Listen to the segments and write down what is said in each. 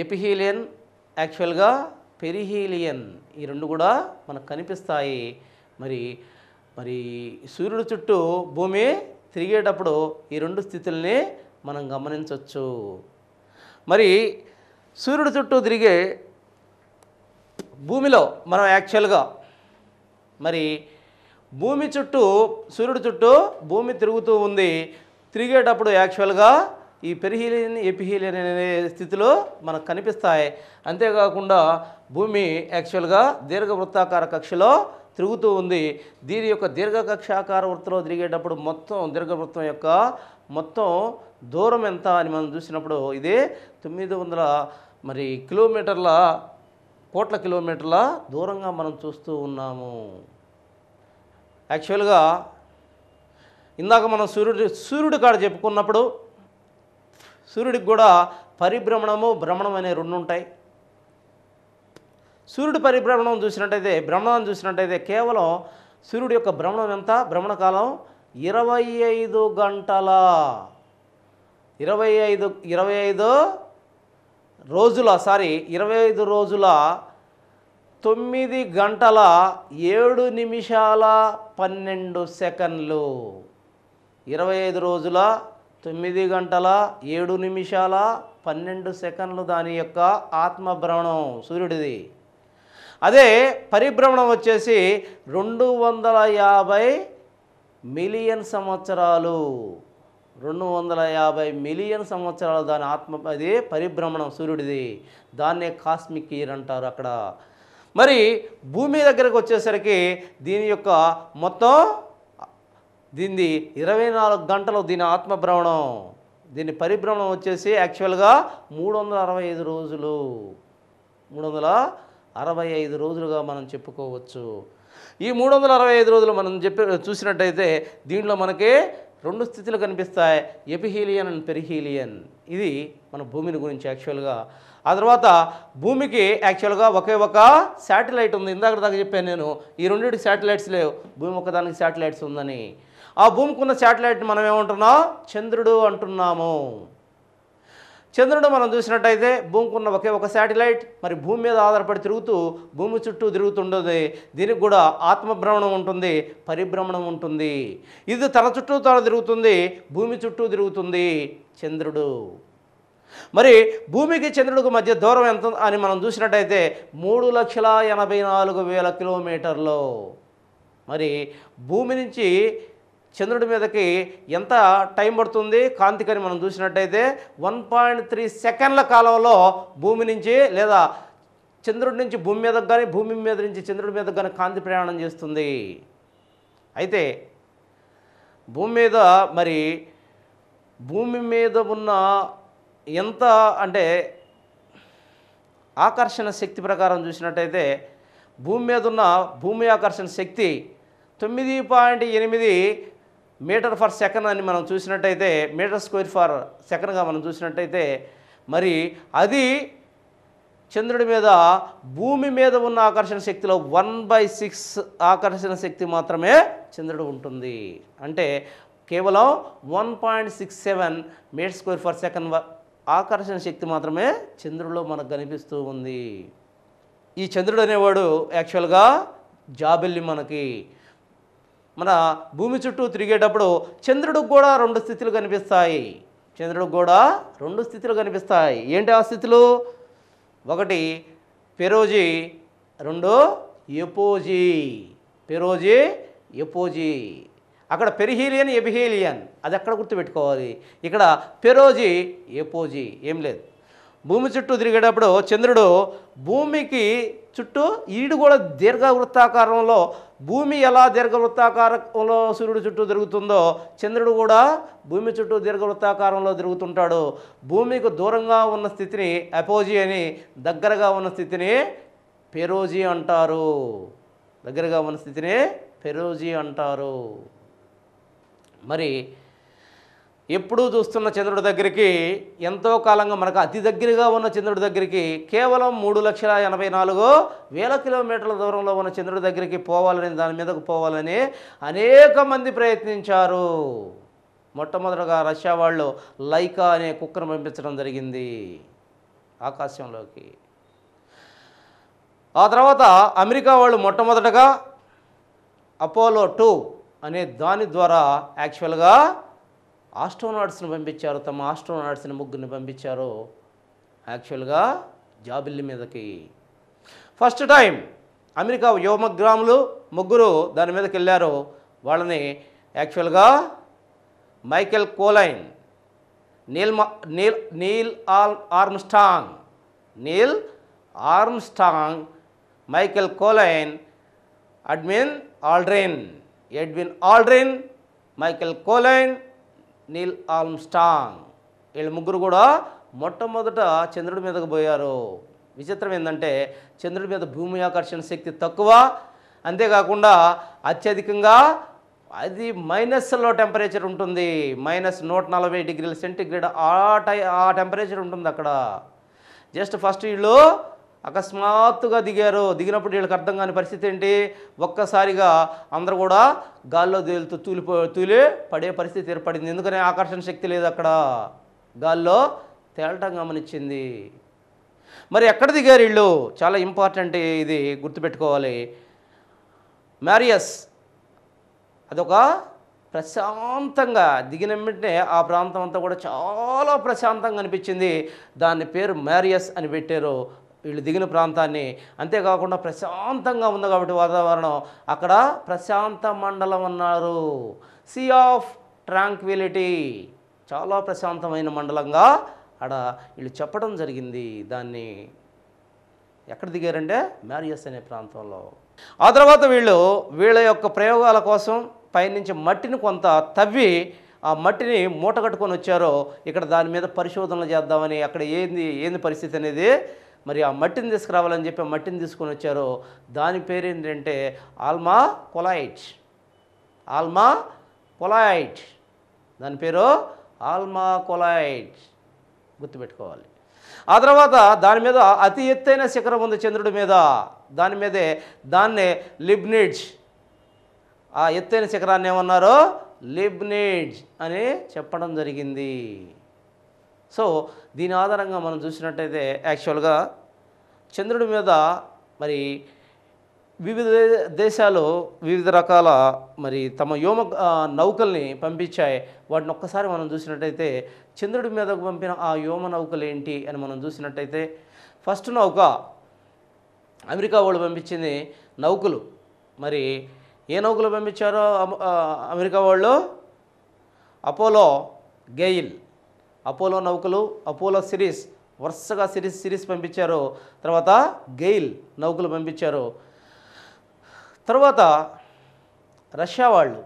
ఎపిహీలియన్, యాక్చువల్గా పెరిహీలియన్, ఈ రెండు కూడా మనకు కనిపిస్తాయి. మరి మరి సూర్యుడి చుట్టూ భూమి తిరిగేటప్పుడు ఈ రెండు స్థితుల్ని మనం గమనించవచ్చు. మరి సూర్యుడి చుట్టూ తిరిగే భూమిలో మనం యాక్చువల్గా మరి భూమి చుట్టూ సూర్యుడి చుట్టూ భూమి తిరుగుతూ ఉంది. తిరిగేటప్పుడు యాక్చువల్గా ఈ పెరిహీలియన్, ఎపిహీలియన్ అనే స్థితిలో మనకు కనిపిస్తాయి. అంతేకాకుండా భూమి యాక్చువల్గా దీర్ఘవృత్తాకార కక్షలో తిరుగుతూ ఉంది. దీని యొక్క దీర్ఘకక్షాకార వృత్తంలో తిరిగేటప్పుడు మొత్తం దీర్ఘవృత్తం యొక్క మొత్తం దూరం ఎంత అని మనం చూసినప్పుడు ఇది 900 మరి కిలోమీటర్ల కోట్ల కిలోమీటర్ల దూరంగా మనం చూస్తూ ఉన్నాము. యాక్చువల్గా ఇందాక మనం సూర్యుడి కాడ చెప్పుకున్నప్పుడు సూర్యుడికి కూడా పరిభ్రమణము, భ్రమణం అనే రెండు ఉంటాయి. సూర్యుడి పరిభ్రమణం చూసినట్టయితే, భ్రమణాన్ని చూసినట్టయితే కేవలం సూర్యుడి యొక్క భ్రమణం ఎంత, భ్రమణ కాలం 25 గంటల 25 రోజుల 25 రోజుల 9 గంటల 7 నిమిషాల 12 సెకండ్లు. 25 రోజుల 9 గంటల 7 నిమిషాల 12 సెకండ్లు దాని యొక్క ఆత్మభ్రమణం సూర్యుడిది. అదే పరిభ్రమణం వచ్చేసి 250 మిలియన్ సంవత్సరాలు. 250 మిలియన్ సంవత్సరాలు దాని అది పరిభ్రమణం సూర్యుడిది. దాన్నే కాస్మిక్ ఇయర్ అంటారు అక్కడ. మరి భూమి దగ్గరకు వచ్చేసరికి దీని యొక్క మొత్తం దీన్ని 24 గంటలు దీని ఆత్మభ్రమణం, దీని పరిభ్రమణం వచ్చేసి యాక్చువల్గా 365 రోజులు. 365 రోజులుగా మనం చెప్పుకోవచ్చు. ఈ 365 రోజులు మనం చూసినట్టయితే దీంట్లో మనకి రెండు స్థితులు కనిపిస్తాయి, ఎపిహీలియన్ అండ్ పెరిహీలియన్. ఇది మన భూమిని గురించి యాక్చువల్గా. ఆ తర్వాత భూమికి యాక్చువల్గా ఒకే ఒక శాటిలైట్ ఉంది. ఇందాక దాకా చెప్పాను నేను, ఈ రెండింటికి శాటిలైట్స్ లేవు, భూమి ఒకదానికి శాటిలైట్స్ ఉందని. ఆ భూమికి ఉన్న శాటిలైట్ మనం ఏమంటున్నాం, చంద్రుడు అంటున్నాము. చంద్రుడు మనం చూసినట్టయితే భూమికి ఉన్న ఒకే ఒక శాటిలైట్, మరి భూమి మీద ఆధారపడి తిరుగుతూ భూమి చుట్టూ తిరుగుతుంటుంది. దీనికి కూడా ఆత్మభ్రమణం ఉంటుంది, పరిభ్రమణం ఉంటుంది. ఇది తన చుట్టూ తాను తిరుగుతుంది, భూమి చుట్టూ తిరుగుతుంది చంద్రుడు. మరి భూమికి చంద్రుడికి మధ్య దూరం ఎంత అని మనం చూసినట్టయితే 3,84,000 కిలోమీటర్లు. మరి భూమి నుంచి చంద్రుడి మీదకి ఎంత టైం పడుతుంది కాంతికని మనం చూసినట్టయితే 1.3 సెకండ్ల కాలంలో భూమి నుంచి లేదా చంద్రుడి నుంచి భూమి మీదకి కానీ భూమి మీద నుంచి చంద్రుడి మీదకి కానీ కాంతి ప్రయాణం చేస్తుంది. అయితే భూమి మీద ఉన్న ఎంత అంటే ఆకర్షణ శక్తి ప్రకారం చూసినట్టయితే భూమి మీద ఉన్న భూమి ఆకర్షణ శక్తి 9.8 మీటర్ ఫర్ సెకండ్ అని మనం చూసినట్టయితే, మీటర్ స్క్వేర్ ఫర్ సెకండ్గా మనం చూసినట్టయితే, మరి అది చంద్రుడి మీద భూమి మీద ఉన్న ఆకర్షణ శక్తిలో 1/6 ఆకర్షణ శక్తి మాత్రమే చంద్రుడు ఉంటుంది. అంటే కేవలం 1.67 మీటర్ స్క్వేర్ ఫర్ సెకండ్ ఆకర్షణ శక్తి మాత్రమే చంద్రుడిలో మనకు కనిపిస్తూ ఉంది. ఈ చంద్రుడు అనేవాడు యాక్చువల్గా జాబిల్లి. మనకి మన భూమి చుట్టూ తిరిగేటప్పుడు చంద్రుడికి కూడా రెండు స్థితులు కనిపిస్తాయి. చంద్రుడికి కూడా రెండు స్థితులు కనిపిస్తాయి. ఏంటి ఆ స్థితులు? ఒకటి పెరోజీ, రెండు ఎపోజీ. పెరోజీ, ఎపోజీ. అక్కడ పెరిహీలియన్, ఎపిహీలియన్ అది అక్కడ గుర్తుపెట్టుకోవాలి. ఇక్కడ పెరోజీ, ఎపోజీ ఏం లేదు. భూమి చుట్టూ తిరిగేటప్పుడు చంద్రుడు భూమికి చుట్టూ ఈడు కూడా దీర్ఘవృత్తాకారంలో, భూమి ఎలా దీర్ఘవృత్తాకారంలో సూర్యుడు చుట్టూ తిరుగుతుందో చంద్రుడు కూడా భూమి చుట్టూ దీర్ఘవృత్తాకారంలో తిరుగుతుంటాడు. భూమికి దూరంగా ఉన్న స్థితిని అపోజీ అని, దగ్గరగా ఉన్న స్థితిని పెరోజీ అంటారు. దగ్గరగా ఉన్న స్థితిని పెరోజీ అంటారు. మరి ఎప్పుడూ చూస్తున్న చంద్రుడి దగ్గరికి, ఎంతో కాలంగా మనకు అతి దగ్గరగా ఉన్న చంద్రుడి దగ్గరికి, కేవలం 3,84,000 కిలోమీటర్ల దూరంలో ఉన్న చంద్రుడి దగ్గరికి పోవాలని, దాని మీదకు పోవాలని అనేక మంది ప్రయత్నించారు. మొట్టమొదటగా రష్యా వాళ్ళు లైకా అనే కుక్కను పంపించడం జరిగింది. ఆకాశంలోకి. ఆ తర్వాత అమెరికా వాళ్ళు మొట్టమొదటగా అపోలో 2 అనే దాని ద్వారా యాక్చువల్గా ఆస్ట్రోనాట్స్ని పంపించారు. తమ ఆస్ట్రోనాట్స్ని ముగ్గురిని పంపించారు యాక్చువల్గా జాబిల్లి మీదకి. ఫస్ట్ టైం అమెరికా వ్యోమగ్రాములు ముగ్గురు దాని మీదకి వెళ్ళారు. వాళ్ళని యాక్చువల్గా Michael Collins, Neil Armstrong, Michael Collins, Edwin Aldrin, Michael Collins, Neil Armstrong. వీళ్ళు ముగ్గురు కూడా మొట్టమొదట చంద్రుడి మీదకు పోయారు. విచిత్రం ఏంటంటే చంద్రుడి మీద భూమి ఆకర్షణ శక్తి తక్కువ, అంతేకాకుండా అత్యధికంగా అది మైనస్లో టెంపరేచర్ ఉంటుంది. -140°C ఆ టెంపరేచర్ ఉంటుంది అక్కడ. జస్ట్ ఫస్ట్ వీళ్ళు అకస్మాత్తుగా దిగారు. దిగినప్పుడు వీళ్ళకి అర్థం కాని పరిస్థితి ఏంటి, ఒక్కసారిగా అందరూ కూడా గాల్లో తూలి పడే పరిస్థితి ఏర్పడింది. ఎందుకని ఆకర్షణ శక్తి లేదు అక్కడ, గాల్లో తేలటం గమనించింది. మరి ఎక్కడ దిగారు వీళ్ళు? చాలా ఇంపార్టెంట్, ఇది గుర్తుపెట్టుకోవాలి. మ్యారియస్, అదొక ప్రశాంతంగా దిగిన వెంటనే ఆ ప్రాంతం అంతా కూడా చాలా ప్రశాంతంగా అనిపించింది. దాని పేరు మ్యారియస్ అని పెట్టారు వీళ్ళు దిగిన ప్రాంతాన్ని. అంతేకాకుండా ప్రశాంతంగా ఉంది కాబట్టి వాతావరణం అక్కడ ప్రశాంత మండలం అన్నారు. సీ ఆఫ్ ట్రాంక్విలిటీ, చాలా ప్రశాంతమైన మండలంగా అక్కడ వీళ్ళు చెప్పడం జరిగింది. దాన్ని ఎక్కడ దిగారంటే మ్యారియస్ అనే ప్రాంతంలో. ఆ తర్వాత వీళ్ళ యొక్క ప్రయోగాల కోసం పైనుంచి మట్టిని కొంత తవ్వి ఆ మట్టిని మూట కట్టుకొని వచ్చారో ఇక్కడ దాని మీద పరిశోధనలు చేద్దామని. అక్కడ ఏంది పరిస్థితి అనేది, మరి ఆ మట్టిని తీసుకురావాలని చెప్పి మట్టిని తీసుకొని వచ్చారో దాని పేరు ఏంటంటే ఆల్మా కొలైట్. దాని పేరు ఆల్మా కొలైట్, గుర్తుపెట్టుకోవాలి. ఆ తర్వాత దాని మీద అతి ఎత్తైన శిఖరం ఉంది చంద్రుడి మీద, దాన్నే లిబ్నిడ్జ్. ఆ ఎత్తైన శిఖరాన్ని ఏమన్నారో లిబ్నిడ్జ్ అని చెప్పడం జరిగింది. సో దీని ఆధారంగా మనం చూసినట్టయితే యాక్చువల్గా చంద్రుడి మీద మరి వివిధ దేశాలు వివిధ రకాల మరి తమ నౌకల్ని పంపించాయి. వాటిని ఒక్కసారి మనం చూసినట్టయితే చంద్రుడి మీదకు పంపిన ఆ వ్యోమ నౌకలు ఏంటి అని మనం చూసినట్టయితే ఫస్ట్ నౌక అమెరికా వాళ్ళు పంపించింది నౌకలు. మరి ఏ నౌకలు పంపించారో అమెరికా వాళ్ళు? అపోలో గెయిల్, అపోలో నౌకలు, అపోలో సిరీస్, వరుసగా సిరీస్ పంపించారు. తర్వాత గెయిల్ నౌకలు పంపించారు. తర్వాత రష్యా వాళ్ళు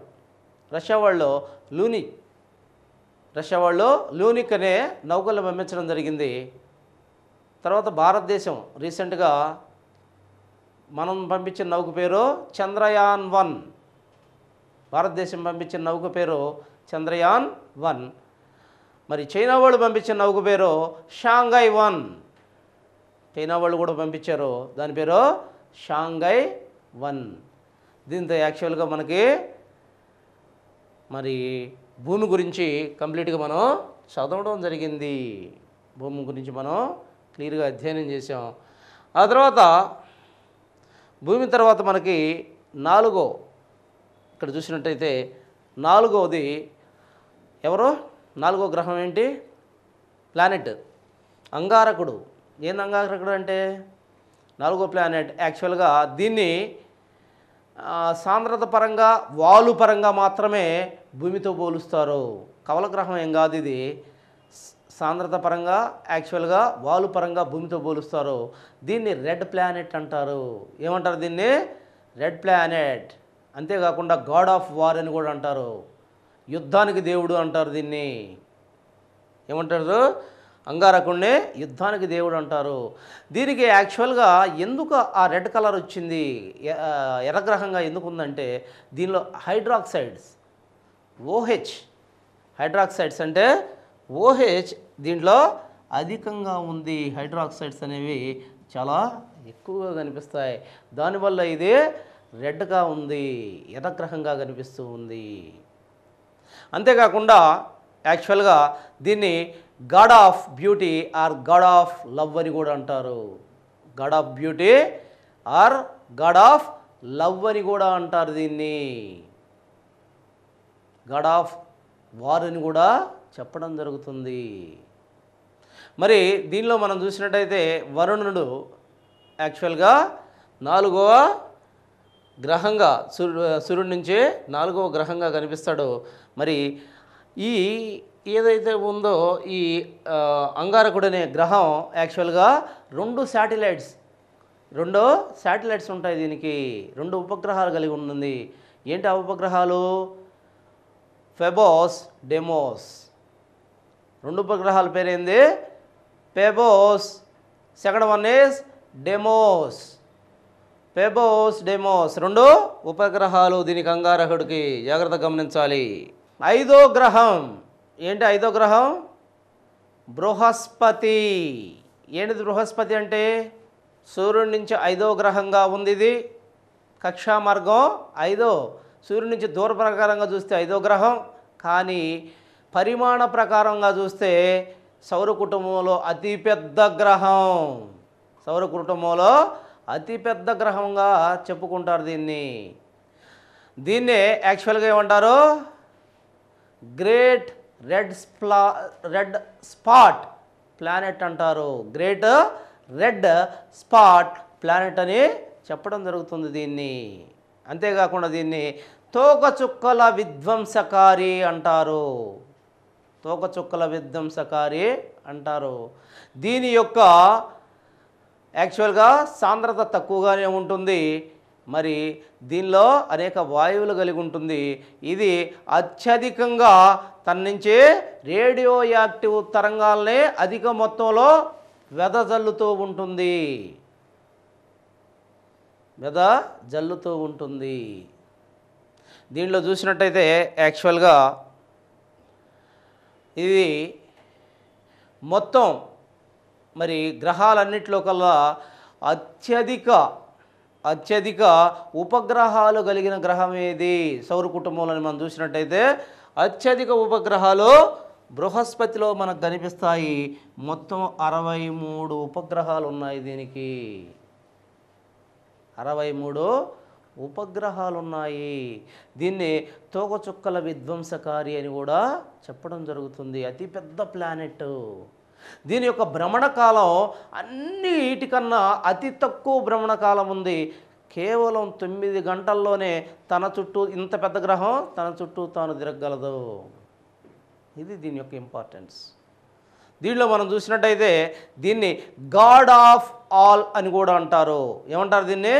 లూనిక్ అనే నౌకలను పంపించడం జరిగింది. తర్వాత భారతదేశం రీసెంట్గా మనం పంపించిన నౌక పేరు చంద్రయాన్-1. భారతదేశం పంపించిన నౌక పేరు చంద్రయాన్-1. మరి చైనా వాళ్ళు పంపించిన నౌక పేరు షాంఘై-1. చైనా వాళ్ళు కూడా పంపించారు, దాని పేరు షాంఘై-1. దీంతో యాక్చువల్గా మనకి మరి భూమి గురించి కంప్లీట్గా మనం చదవడం జరిగింది. భూమి గురించి మనం క్లియర్గా అధ్యయనం చేసాం. ఆ తర్వాత భూమి తర్వాత మనకి ఇక్కడ చూసినట్టయితే నాలుగోది ఎవరు? నాలుగో గ్రహం ఏంటి? ప్లానెట్ అంగారకుడు. ఏంది అంగారకుడు అంటే? నాలుగో ప్లానెట్. యాక్చువల్గా దీన్ని సాంద్రత పరంగా వాలు పరంగా మాత్రమే భూమితో పోలుస్తారు. కవల గ్రహం ఏం కాదు ఇది. సాంద్రత పరంగా యాక్చువల్గా వాలు పరంగా భూమితో పోలుస్తారు. దీన్ని రెడ్ ప్లానెట్ అంటారు. ఏమంటారు దీన్ని? Red planet. అంతేకాకుండా గాడ్ ఆఫ్ వార్ అని కూడా అంటారు. యుద్ధానికి దేవుడు అంటారు దీన్ని. ఏమంటారు? అంగారకుడిని యుద్ధానికి దేవుడు అంటారు. దీనికి యాక్చువల్గా ఎందుకు ఆ రెడ్ కలర్ వచ్చింది, ఎర్రగ్రహంగా ఎందుకు ఉందంటే దీనిలో హైడ్రాక్సైడ్స్ హైడ్రాక్సైడ్స్ అంటే OH దీంట్లో అధికంగా ఉంది. హైడ్రాక్సైడ్స్ అనేవి చాలా ఎక్కువగా కనిపిస్తాయి. దానివల్ల ఇది రెడ్గా ఉంది, ఎర్రగ్రహంగా కనిపిస్తూ ఉంది. అంతేకాకుండా యాక్చువల్గా దీన్ని god of beauty or god of love అని కూడా అంటారు. God of beauty or god of love అని కూడా అంటారు. దీన్ని గాడ్ ఆఫ్ వార్ అని కూడా చెప్పడం జరుగుతుంది. మరి దీనిలో మనం చూసినట్టయితే వరుణుడు యాక్చువల్గా 4వ గ్రహంగా సూర్యుడి నుంచి 4వ గ్రహంగా కనిపిస్తాడు. మరి ఈ ఏదైతే ఉందో ఈ అంగారకుడు అనే గ్రహం యాక్చువల్గా 2 శాటిలైట్స్ ఉంటాయి. దీనికి 2 ఉపగ్రహాలు కలిగి ఉంటుంది. ఏంటి ఆ ఉపగ్రహాలు? ఫెబోస్, డెమోస్. 2 ఉపగ్రహాల పేరేంది? Phobos. Second one is Deimos. Phobos, Deimos 2 ఉపగ్రహాలు దీనికి అంగారకుడికి. జాగ్రత్తగా గమనించాలి. 5వ గ్రహం ఏంటి? 5వ గ్రహం బృహస్పతి. ఏంటిది బృహస్పతి అంటే? సూర్యుడి నుంచి 5వ గ్రహంగా ఉంది. ఇది కక్షా మార్గం 5. సూర్యుడి నుంచి దూర ప్రకారంగా చూస్తే 5వ గ్రహం, కానీ పరిమాణ ప్రకారంగా చూస్తే సౌర కుటుంబంలో అతిపెద్ద గ్రహం. సౌర కుటుంబంలో అతిపెద్ద గ్రహంగా చెప్పుకుంటారు దీన్నే యాక్చువల్గా ఏమంటారు? గ్రేట్ రెడ్ స్పాట్ ప్లానెట్ అంటారు. గ్రేట్ రెడ్ స్పాట్ ప్లానెట్ అని చెప్పడం జరుగుతుంది దీన్ని. అంతేకాకుండా దీన్ని తోకచుక్కల విధ్వంసకారి అంటారు. తోకచుక్కల విధ్వంసకారి అంటారు. దీని యొక్క యాక్చువల్గా సాంద్రత తక్కువగానే ఉంటుంది. మరి దీనిలో అనేక వాయువులు కలిగి ఉంటుంది. ఇది అత్యధికంగా తన నుంచి రేడియో యాక్టివ్ తరంగాల్ని అధిక మొత్తంలో వెదజల్లుతూ ఉంటుంది. దీనిలో చూసినట్టయితే యాక్చువల్గా ఇది మొత్తం మరి గ్రహాలన్నింటిలో కల్లా అత్యధిక ఉపగ్రహాలు కలిగిన గ్రహం ఏది? సౌర కుటుంబంలో మనం చూసినట్టయితే అత్యధిక ఉపగ్రహాలు బృహస్పతిలో మనకు కనిపిస్తాయి. మొత్తం 63 ఉపగ్రహాలు ఉన్నాయి. దీనికి 63 ఉపగ్రహాలు ఉన్నాయి. దీన్ని తోకచుక్కల విధ్వంసకారి అని కూడా చెప్పడం జరుగుతుంది. అతిపెద్ద ప్లానెట్. దీని యొక్క భ్రమణ కాలం అన్నిటికన్నా అతి తక్కువ భ్రమణ కాలం ఉంది. కేవలం 9 గంటల్లోనే తన చుట్టూ, ఇంత పెద్ద గ్రహం తన చుట్టూ తాను తిరగగలదు. ఇది దీని యొక్క ఇంపార్టెన్స్. దీనిలో మనం చూసినట్టయితే దీన్ని గాడ్ ఆఫ్ ఆల్ అని కూడా అంటారు. ఏమంటారు దీన్ని?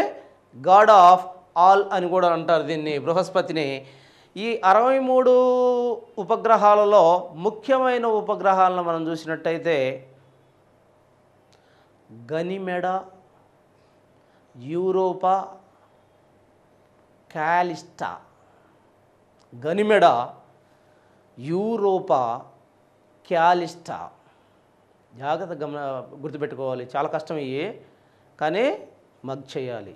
గాడ్ ఆఫ్ ఆల్ అని కూడా అంటారు దీన్ని, బృహస్పతిని. ఈ 63 ఉపగ్రహాలలో ముఖ్యమైన ఉపగ్రహాలను మనం చూసినట్టయితే గనిమెడ, యూరోపా, కాలిస్టా. గనిమెడ, యూరోపా, క్యాలిస్టా. జాగ్రత్తగా గుర్తుపెట్టుకోవాలి. చాలా కష్టం ఇవి, కానీ మగ్ చేయాలి.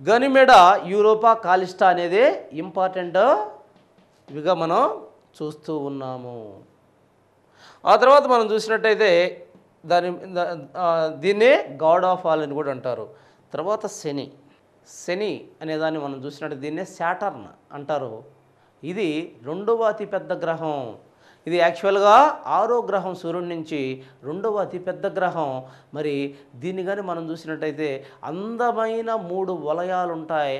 గనిమెడ, యూరోపా, కాలిస్టా అనేది ఇంపార్టెంట్ ఇవిగా మనం చూస్తూ ఉన్నాము. ఆ తర్వాత మనం చూసినట్టయితే దీన్నే గాడ్ ఆఫ్ ఆల్ అని కూడా అంటారు. తర్వాత శని అనేదాన్ని మనం చూసినట్టు దీన్నే శాటర్న్ అంటారు. ఇది 2వ అతిపెద్ద గ్రహం. ఇది యాక్చువల్గా 6వ గ్రహం సూర్యుడి నుంచి 2వ అతిపెద్ద గ్రహం. మరి దీన్ని కానీ మనం చూసినట్టయితే అందమైన 3 వలయాలు ఉంటాయి.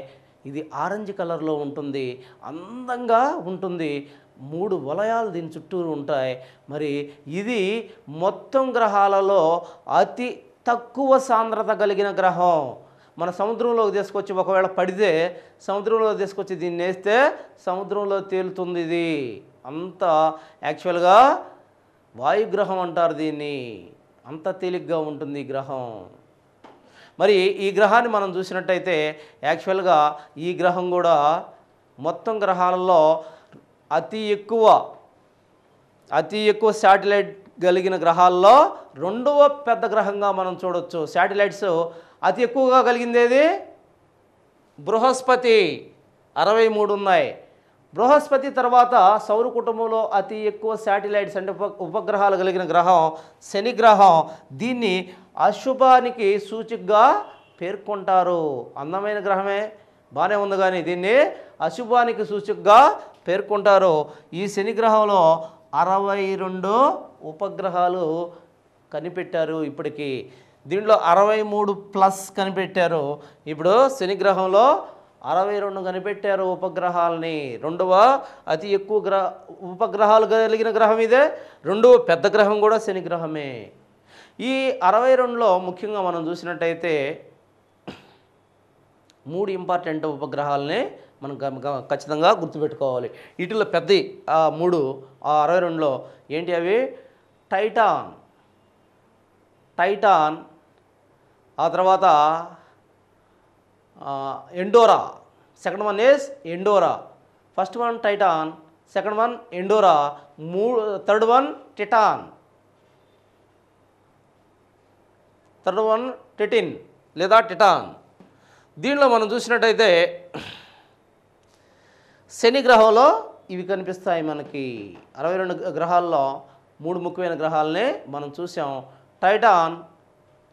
ఇది ఆరెంజ్ కలర్లో ఉంటుంది, అందంగా ఉంటుంది. 3 వలయాలు దీని చుట్టూరు ఉంటాయి. మరి ఇది మొత్తం గ్రహాలలో అతి తక్కువ సాంద్రత కలిగిన గ్రహం. మన సముద్రంలోకి తీసుకొచ్చి ఒకవేళ పడితే సముద్రంలోకి తీసుకొచ్చి దీన్ని వేస్తే సముద్రంలో తేలుతుంది. ఇది అంత యాక్చువల్గా వాయుగ్రహం అంటారు దీన్ని. అంత తేలిగ్గా ఉంటుంది ఈ గ్రహం. మరి ఈ గ్రహాన్ని మనం చూసినట్టయితే యాక్చువల్గా ఈ గ్రహం కూడా మొత్తం గ్రహాలలో అతి ఎక్కువ శాటిలైట్ కలిగిన గ్రహాల్లో 2వ పెద్ద గ్రహంగా మనం చూడొచ్చు. శాటిలైట్స్ అతి ఎక్కువగా కలిగింది ఏది? బృహస్పతి 63 ఉన్నాయి. బృహస్పతి తర్వాత సౌర కుటుంబంలో అతి ఎక్కువ శాటిలైట్స్ అంటే ఉపగ్రహాలు కలిగిన గ్రహం శని గ్రహం. దీన్ని అశుభానికి సూచికగా పేర్కొంటారు. అందమైన గ్రహమే, బాగానే ఉంది, కానీ దీన్ని అశుభానికి సూచికగా పేర్కొంటారు. ఈ శని గ్రహంలో 62 ఉపగ్రహాలు కనిపెట్టారు ఇప్పటికి. దీంట్లో 63+ కనిపెట్టారు. ఇప్పుడు శని గ్రహంలో 62 కనిపెట్టారు ఉపగ్రహాలని. రెండవ అతి ఎక్కువ ఉపగ్రహాలు కలిగిన గ్రహం ఇదే. రెండవ పెద్ద గ్రహం కూడా శని గ్రహమే. ఈ 62లో ముఖ్యంగా మనం చూసినట్టయితే 3 ఇంపార్టెంట్ ఉపగ్రహాలని మనం ఖచ్చితంగా గుర్తుపెట్టుకోవాలి. వీటిలో పెద్ద 3 62లో ఏంటి అవి? టైటాన్, ఆ తర్వాత Endora. Second one is Endora. First one Titan, second one Endora, third one టిటిన్ లేదా టిటాన్. దీనిలో మనం చూసినట్టయితే శని గ్రహంలో ఇవి కనిపిస్తాయి మనకి. 62 గ్రహాల్లో 3 ముఖ్యమైన గ్రహాలని మనం చూసాం. టైటాన్,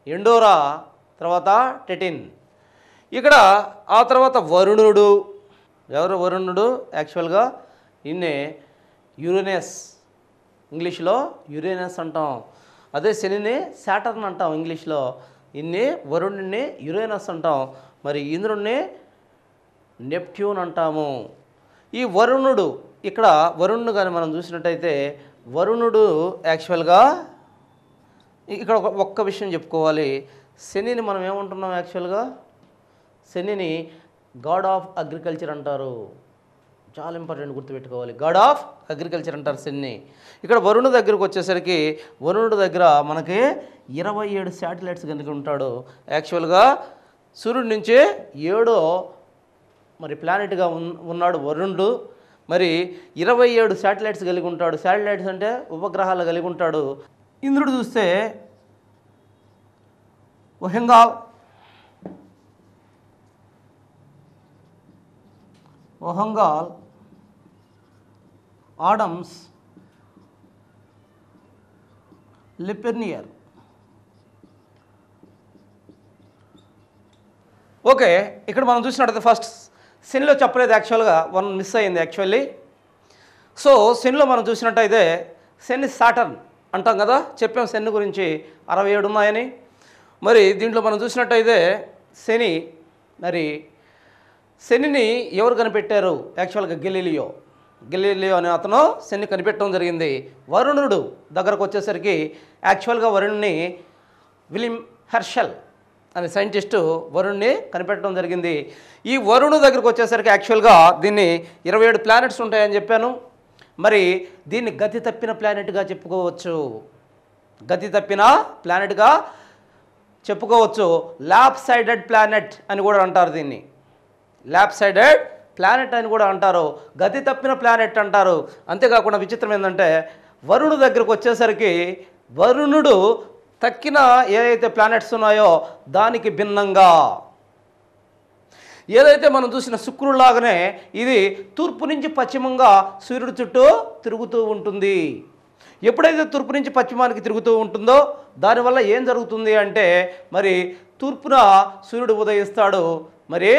ఎండోరా, తర్వాత టిటిన్. ఇక్కడ ఆ తర్వాత వరుణుడు. ఎవరు వరుణుడు? యాక్చువల్గా ఇన్నే యురేనస్, ఇంగ్లీష్లో యురేనస్ అంటాం. అదే శనిని సాటర్న్ అంటాం ఇంగ్లీష్లో. ఇన్ని వరుణుడిని యురేనస్ అంటాం. మరి ఇంద్రుడిని నెప్ట్యూన్ అంటాము. ఈ వరుణుడు, ఇక్కడ వరుణుడు కానీ మనం చూసినట్టయితే వరుణుడు యాక్చువల్గా ఇక్కడ ఒక్క విషయం చెప్పుకోవాలి. శనిని మనం ఏమంటున్నాం? యాక్చువల్గా శనిని గాడ్ ఆఫ్ అగ్రికల్చర్ అంటారు. చాలా ఇంపార్టెంట్, గుర్తుపెట్టుకోవాలి. గాడ్ ఆఫ్ అగ్రికల్చర్ అంటారు శని. ఇక్కడ వరుణుడు దగ్గరకు వచ్చేసరికి వరుణుడి దగ్గర మనకి 27 శాటిలైట్స్ కనుక ఉంటాడు. యాక్చువల్గా సూర్యుడి నుంచి 7వ మరి ప్లానెట్గా ఉన్నాడు వరుణుడు. మరి 27 శాటిలైట్స్ కలిగి ఉంటాడు. శాటిలైట్స్ అంటే ఉపగ్రహాలు కలిగి ఉంటాడు. ఇంద్రుడు చూస్తే ఒహంగాల్, ఆడమ్స్, లిపెర్నియర్. ఓకే, ఇక్కడ మనం చూసినట్టయితే ఫస్ట్ శనిలో చెప్పలేదు, యాక్చువల్గా 1 మిస్ అయింది యాక్చువల్లీ. సో శనిలో మనం చూసినట్టయితే శని సాటర్న్ అంటాం కదా, చెప్పాం శని గురించి 67 ఉన్నాయని. మరి దీంట్లో మనం చూసినట్టయితే శనిని ఎవరు కనిపెట్టారు? యాక్చువల్గా గెలీలియో అనే అతను శని కనిపెట్టడం జరిగింది. వరుణుడు దగ్గరకు వచ్చేసరికి యాక్చువల్గా వరుణుని విలియం హెర్షెల్ అనే సైంటిస్టు వరుణ్ణి కనిపెట్టడం జరిగింది. ఈ వరుణు దగ్గరకు వచ్చేసరికి యాక్చువల్గా దీన్ని 27 ప్లానెట్స్ ఉంటాయని చెప్పాను. మరి దీన్ని గతి తప్పిన ప్లానెట్గా చెప్పుకోవచ్చు. ల్యాప్సైడెడ్ ప్లానెట్ అని కూడా అంటారు. దీన్ని ల్యాప్సైడెడ్ ప్లానెట్ అని కూడా అంటారు, గతి తప్పిన ప్లానెట్ అంటారు. అంతేకాకుండా విచిత్రం ఏంటంటే వరుణుడు దగ్గరకు వచ్చేసరికి వరుణుడు తక్కిన ఏదైతే ప్లానెట్స్ ఉన్నాయో దానికి భిన్నంగా, ఏదైతే మనం చూసిన శుక్రుడిలాగానే ఇది తూర్పు నుంచి పశ్చిమంగా సూర్యుడి చుట్టూ తిరుగుతూ ఉంటుంది. ఎప్పుడైతే తూర్పు నుంచి పశ్చిమానికి తిరుగుతూ ఉంటుందో దానివల్ల ఏం జరుగుతుంది అంటే మరి తూర్పున సూర్యుడు ఉదయిస్తాడు, మరి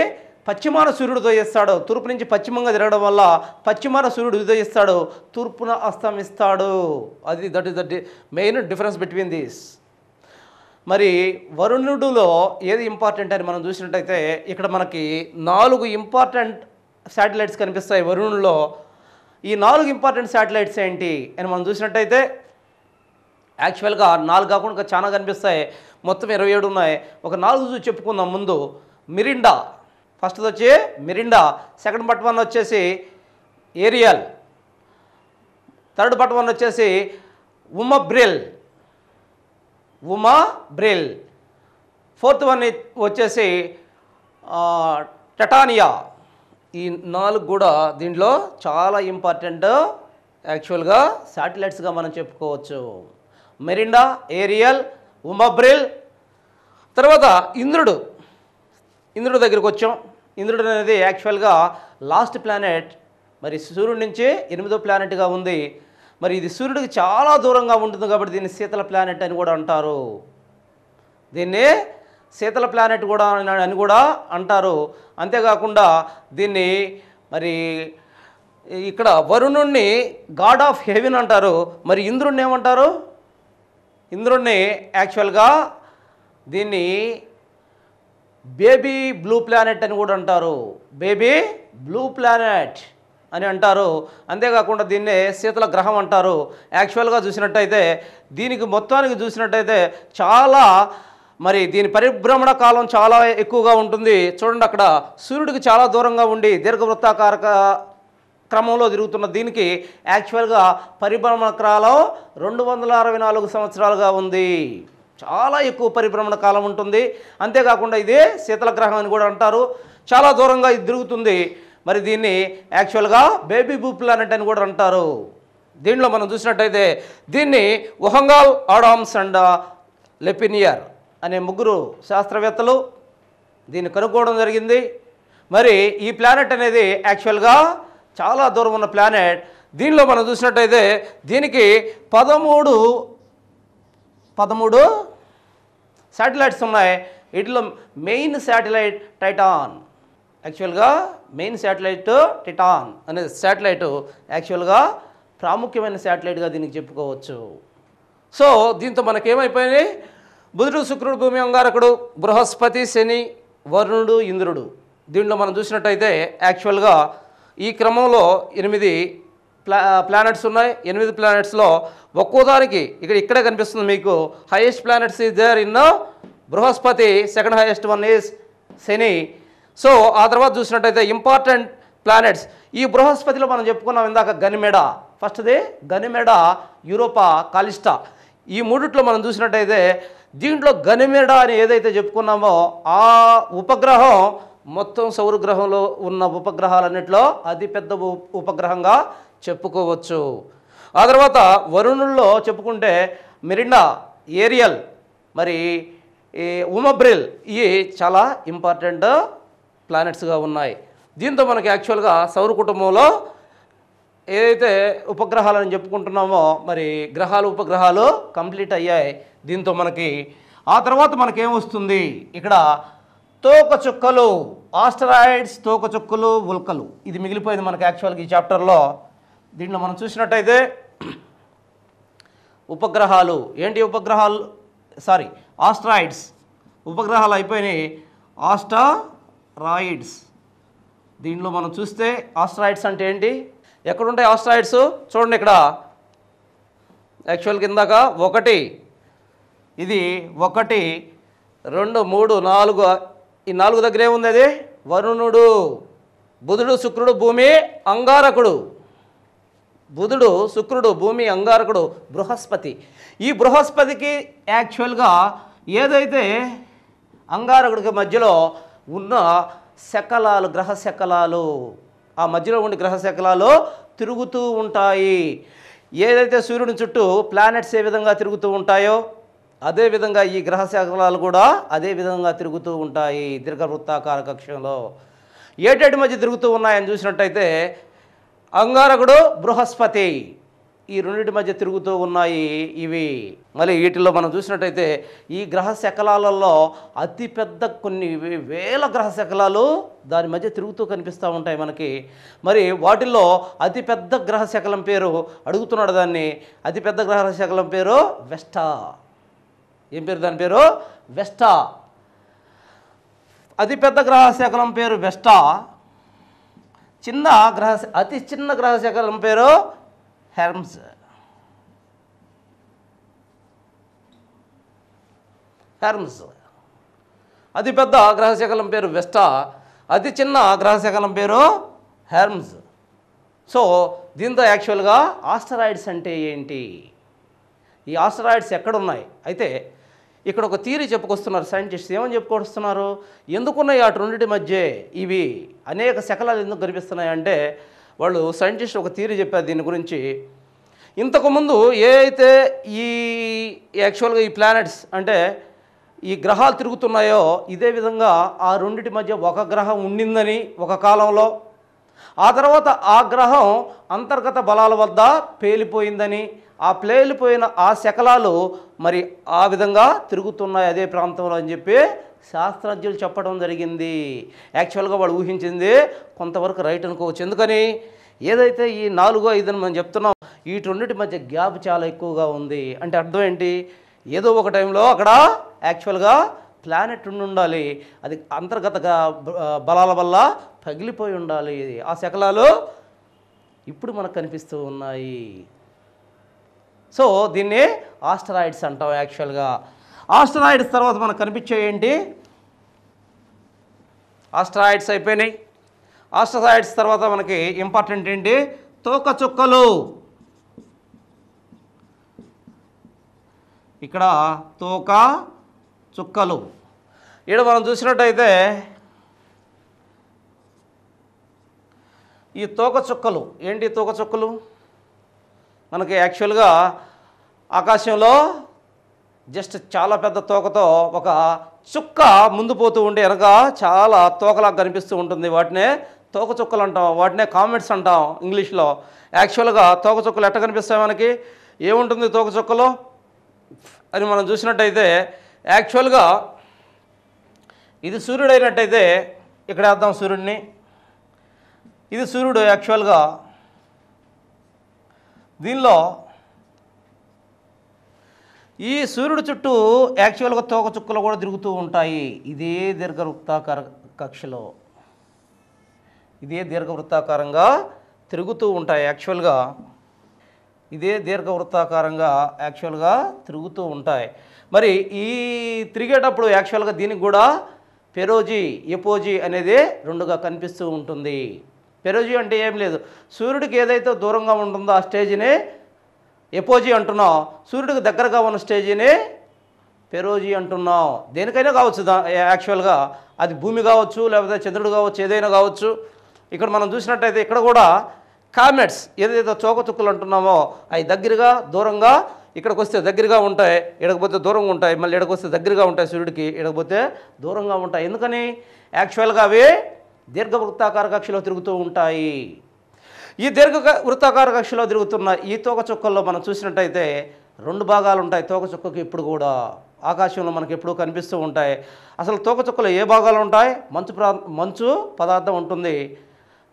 పశ్చిమాన సూర్యుడు ఉదయిస్తాడు. తూర్పు నుంచి పశ్చిమంగా తిరగడం వల్ల పశ్చిమాన సూర్యుడు ఉదయిస్తాడు, తూర్పున అస్తమిస్తాడు. That is the main difference between these. మరి వరుణుడిలో ఏది ఇంపార్టెంట్ అని మనం చూసినట్టయితే ఇక్కడ మనకి 4 ఇంపార్టెంట్ శాటిలైట్స్ కనిపిస్తాయి వరుణుడిలో. ఈ 4 ఇంపార్టెంట్ శాటిలైట్స్ ఏంటి అని మనం చూసినట్టయితే యాక్చువల్గా 4 కాకుండా ఇంకా చాలా కనిపిస్తాయి. మొత్తం 27 ఉన్నాయి. ఒక 4 చూసి చెప్పుకుందాం ముందు. మిరిండా ఫస్ట్ది వచ్చి మిరిండా, సెకండ్ బట్ వన్ వచ్చేసి ఏరియల్, థర్డ్ బట్ వన్ వచ్చేసి ఉమబ్రిల్, ఫోర్త్ వన్ వచ్చేసి టెటానియా. ఈ 4 కూడా దీంట్లో చాలా ఇంపార్టెంట్ యాక్చువల్గా శాటిలైట్స్గా మనం చెప్పుకోవచ్చు. Miranda, Ariel, Umbriel. తర్వాత ఇంద్రుడు దగ్గరికి వచ్చాం. ఇంద్రుడు అనేది యాక్చువల్గా లాస్ట్ ప్లానెట్ మరి సూర్యుడి నుంచి 8వ ప్లానెట్గా ఉంది. మరి ఇది సూర్యుడికి చాలా దూరంగా ఉంటుంది కాబట్టి దీన్ని శీతల ప్లానెట్ అని కూడా అంటారు. దీన్ని శీతల ప్లానెట్ కూడా అని కూడా అంటారు. అంతేకాకుండా దీన్ని మరి ఇక్కడ వరుణుణ్ణి గాడ్ ఆఫ్ హెవెన్ అంటారు. మరి ఇంద్రుణ్ణి ఏమంటారు? ఇంద్రుణ్ణి యాక్చువల్గా దీన్ని బేబీ బ్లూ ప్లానెట్ అని కూడా అంటారు. బేబీ బ్లూ ప్లానెట్ అని అంటారు. అంతేకాకుండా దీన్నే శీతల గ్రహం అంటారు. యాక్చువల్గా చూసినట్టయితే దీనికి మొత్తానికి చూసినట్టయితే చాలా మరి దీని పరిభ్రమణ కాలం చాలా ఎక్కువగా ఉంటుంది. చూడండి, అక్కడ సూర్యుడికి చాలా దూరంగా ఉండి దీర్ఘవృత్తాకార క్రమంలో తిరుగుతున్న దీనికి యాక్చువల్గా పరిభ్రమణ కాలం 264 సంవత్సరాలుగా ఉంది. చాలా ఎక్కువ పరిభ్రమణ కాలం ఉంటుంది. అంతేకాకుండా ఇది శీతల గ్రహం అని కూడా అంటారు. చాలా దూరంగా ఇది తిరుగుతుంది. మరి దీన్ని యాక్చువల్గా బేబీ బ్లూ ప్లానెట్ అని కూడా అంటారు. దీనిలో మనం చూసినట్టయితే దీన్ని ఒహంగాల్, ఆడామ్స్ అండ్ లెపినియర్ అనే ముగ్గురు శాస్త్రవేత్తలు దీన్ని కనుక్కోవడం జరిగింది. మరి ఈ ప్లానెట్ అనేది యాక్చువల్గా చాలా దూరం ఉన్న ప్లానెట్. దీనిలో మనం చూసినట్టయితే దీనికి 13 శాటిలైట్స్ ఉన్నాయి. వీటిలో మెయిన్ శాటిలైట్ టైటాన్. యాక్చువల్గా మెయిన్ శాటిలైట్ టిటాన్ అనే శాటిలైట్ యాక్చువల్గా ప్రాముఖ్యమైన శాటిలైట్గా దీనికి చెప్పుకోవచ్చు. సో దీంతో మనకేమైపోయినాయి? బుధుడు, శుక్రుడు, భూమి, అంగారకుడు, బృహస్పతి, శని, వరుణుడు, ఇంద్రుడు. దీంట్లో మనం చూసినట్టయితే యాక్చువల్గా ఈ క్రమంలో 8 ప్లానెట్స్ ఉన్నాయి. 8 ప్లానెట్స్లో ఒక్కోదానికి ఇక్కడే కనిపిస్తుంది మీకు. Highest planets is there in Brihaspati, second highest one is Shani. So ఆ తర్వాత చూసినట్టయితే ఇంపార్టెంట్ ప్లానెట్స్ ఈ బృహస్పతిలో మనం చెప్పుకున్నాం ఇందాక గనిమెడ. ఫస్ట్ది గనిమెడ, యూరోపా, కాలిస్టా. ఈ మూడిట్లో మనం చూసినట్టయితే దీంట్లో గనిమెడ అని ఏదైతే చెప్పుకున్నామో ఆ ఉపగ్రహం మొత్తం సౌరగ్రహంలో ఉన్న ఉపగ్రహాలన్నింటిలో అతిపెద్ద ఉపగ్రహంగా చెప్పుకోవచ్చు. ఆ తర్వాత వరుణుల్లో చెప్పుకుంటే మెరిండా, ఏరియల్, మరి ఈ ఉమబ్రిల్ ఇవి చాలా ఇంపార్టెంట్ ప్లానెట్స్గా ఉన్నాయి. దీంతో మనకి యాక్చువల్గా సౌర కుటుంబంలో ఏదైతే ఉపగ్రహాలని చెప్పుకుంటున్నామో మరి గ్రహాలు, ఉపగ్రహాలు కంప్లీట్ అయ్యాయి దీంతో మనకి. ఆ తర్వాత మనకేమొస్తుంది? ఇక్కడ తోకచుక్కలు, ఆస్టరాయిడ్స్, తోకచుక్కలు, ఉల్కలు. ఇది మిగిలిపోయింది మనకి యాక్చువల్గా ఈ చాప్టర్లో. దీంట్లో మనం చూసినట్టయితే ఉపగ్రహాలు ఏంటి? ఉపగ్రహాలు ఆస్టరాయిడ్స్. ఉపగ్రహాలు అయిపోయినాయి. ఆస్టరాయిడ్స్. దీంట్లో మనం చూస్తే ఆస్టరాయిడ్స్ అంటే ఏంటి? ఎక్కడుంటాయి ఆస్టరాయిడ్స్? చూడండి ఇక్కడ యాక్చువల్గా ఇందాక 1 ఇది 1 2 3 4 ఈ 4 దగ్గర ఏముంది? అది వరుణుడు, బుధుడు, శుక్రుడు, భూమి, అంగారకుడు. బుధుడు, శుక్రుడు, భూమి, అంగారకుడు, బృహస్పతి. ఈ బృహస్పతికి యాక్చువల్గా ఏదైతే అంగారకుడికి మధ్యలో ఉన్న శకలాలు, గ్రహ శకలాలు, ఆ మధ్యలో ఉండే గ్రహ శకలాలు తిరుగుతూ ఉంటాయి. ఏదైతే సూర్యుని చుట్టూ ప్లానెట్స్ ఏ విధంగా తిరుగుతూ ఉంటాయో అదేవిధంగా ఈ గ్రహ శకలాలు కూడా అదే విధంగా తిరుగుతూ ఉంటాయి దీర్ఘవృత్తాకార కక్షంలో. ఏటేటి మధ్య తిరుగుతూ ఉన్నాయని చూసినట్టయితే అంగారకుడు, బృహస్పతి ఈ రెండింటి మధ్య తిరుగుతూ ఉన్నాయి ఇవి. మళ్ళీ వీటిల్లో మనం చూసినట్టయితే ఈ గ్రహ శకలాలలో అతిపెద్ద కొన్ని వేల గ్రహ శకలాలు దాని మధ్య తిరుగుతూ కనిపిస్తూ ఉంటాయి మనకి. మరి వాటిల్లో అతిపెద్ద గ్రహ శకలం పేరు అడుగుతున్నాడు దాన్ని. అతిపెద్ద గ్రహ శకలం పేరు వెస్టా. ఏం పేరు దాని పేరు? వెస్టా. అతిపెద్ద గ్రహ శకలం పేరు వెస్టా. అతి చిన్న గ్రహ శకలం పేరు హెర్మ్స్. అతిపెద్ద గ్రహశకలం పేరు వెస్టా, అతి చిన్న గ్రహశకలం పేరు హెర్మ్స్. సో దీంతో యాక్చువల్గా ఆస్టరాయిడ్స్ అంటే ఏంటి? ఈ ఆస్టరాయిడ్స్ ఎక్కడున్నాయి? అయితే ఇక్కడ ఒక థియరీ చెప్పుకొస్తున్నారు సైంటిస్ట్. ఏమని చెప్పుకొస్తున్నారు? ఎందుకున్నాయి అటు రెండింటి మధ్య ఇవి అనేక శకలాలు ఎందుకు కనిపిస్తున్నాయి అంటే వాళ్ళు సైంటిస్ట్ ఒక థియరీ చెప్పారు దీని గురించి. ఇంతకుముందు ఏ అయితే ఈ యాక్చువల్గా ఈ ప్లానెట్స్ అంటే ఈ గ్రహాలు తిరుగుతున్నాయో ఇదే విధంగా ఆ రెండింటి మధ్య ఒక గ్రహం ఉండిందని ఒక కాలంలో, ఆ తర్వాత ఆ గ్రహం అంతర్గత బలాల వద్ద పేలిపోయిందని, ఆ పేలిపోయిన ఆ శకలాలు మరి ఆ విధంగా తిరుగుతున్నాయి అదే ప్రాంతంలో అని చెప్పి శాస్త్రజ్ఞులు చెప్పడం జరిగింది. యాక్చువల్గా వాడు ఊహించింది కొంతవరకు రైట్ అనుకోవచ్చు. ఎందుకని ఏదైతే ఈ 4, 5 అని మనం చెప్తున్నాం, వీటన్నిటి మధ్య గ్యాప్ చాలా ఎక్కువగా ఉంది. అంటే అర్థం ఏంటి, ఏదో ఒక టైంలో అక్కడ యాక్చువల్గా ప్లానెట్ ఉండాలి, అది అంతర్గత బలాల వల్ల పగిలిపోయి ఉండాలి. ఆ శకలాలు ఇప్పుడు మనకు కనిపిస్తూ ఉన్నాయి. సో దీన్ని ఆస్టరాయిడ్స్ అంటాం. యాక్చువల్గా ఆస్టరాయిడ్స్ తర్వాత మనకు కనిపించే ఏంటి, ఆస్టరాయిడ్స్ అయిపోయినాయి. ఆస్టరాయిడ్స్ తర్వాత మనకి ఇంపార్టెంట్ ఏంటి, తోకచుక్కలు. ఇక్కడ తోక చుక్కలు. ఇక్కడ మనం చూసినట్టయితే ఈ తోకచుక్కలు ఏంటి, తోకచుక్కలు మనకి యాక్చువల్గా ఆకాశంలో జస్ట్ చాలా పెద్ద తోకతో ఒక చుక్క ముందు పోతూ ఉంటే వెనక చాలా తోకలాగా కనిపిస్తూ ఉంటుంది. వాటినే తోకచుక్కలు అంటాం, వాటినే కామెట్స్ అంటాం ఇంగ్లీష్లో. యాక్చువల్గా తోకచుక్కలు ఎట్ట కనిపిస్తాయి మనకి, ఏముంటుంది తోకచుక్కలో అని మనం చూసినట్టయితే యాక్చువల్గా ఇది సూర్యుడు అయినట్టయితే ఇక్కడ వేద్దాం సూర్యుడిని. ఇది సూర్యుడు. యాక్చువల్గా దీనిలో ఈ సూర్యుడు చుట్టూ యాక్చువల్గా తోకచుక్కలు కూడా తిరుగుతూ ఉంటాయి. ఇదే దీర్ఘవృత్తాకార కక్షలో, ఇదే దీర్ఘవృత్తాకారంగా తిరుగుతూ ఉంటాయి. యాక్చువల్గా ఇదే దీర్ఘవృత్తాకారంగా యాక్చువల్గా తిరుగుతూ ఉంటాయి. మరి ఈ తిరిగేటప్పుడు యాక్చువల్గా దీనికి కూడా పెరోజీ, ఎపోజీ అనేది రెండుగా కనిపిస్తూ ఉంటుంది. పెరోజీ అంటే ఏం లేదు, సూర్యుడికి ఏదైతే దూరంగా ఉంటుందో ఆ స్టేజ్ని ఎపోజీ అంటున్నాం, సూర్యుడికి దగ్గరగా ఉన్న స్టేజీని పెరోజీ అంటున్నాం. దేనికైనా కావచ్చు, యాక్చువల్గా అది భూమి కావచ్చు, లేకపోతే చంద్రుడు కావచ్చు, ఏదైనా కావచ్చు. ఇక్కడ మనం చూసినట్టయితే ఇక్కడ కూడా కామెట్స్ ఏదైతే తోకచుక్కలు అంటున్నామో అవి దగ్గరగా దూరంగా, ఇక్కడికి వస్తే దగ్గరగా ఉంటాయి, ఇడకపోతే దూరంగా ఉంటాయి, మళ్ళీ ఇక్కడికి వస్తే దగ్గరగా ఉంటాయి సూర్యుడికి, ఇడకపోతే దూరంగా ఉంటాయి. ఎందుకని యాక్చువల్గా అవి దీర్ఘవృత్తాకార కక్షలో తిరుగుతూ ఉంటాయి. ఈ వృత్తాకార కక్షలో తిరుగుతున్న ఈ తోకచుక్కల్లో మనం చూసినట్టయితే 2 భాగాలు ఉంటాయి. తోకచుక్కకి ఇప్పుడు కూడా ఆకాశంలో మనకి ఎప్పుడూ కనిపిస్తూ ఉంటాయి. అసలు తోకచుక్కలో ఏ భాగాలు ఉంటాయి, మంచు పదార్థం ఉంటుంది,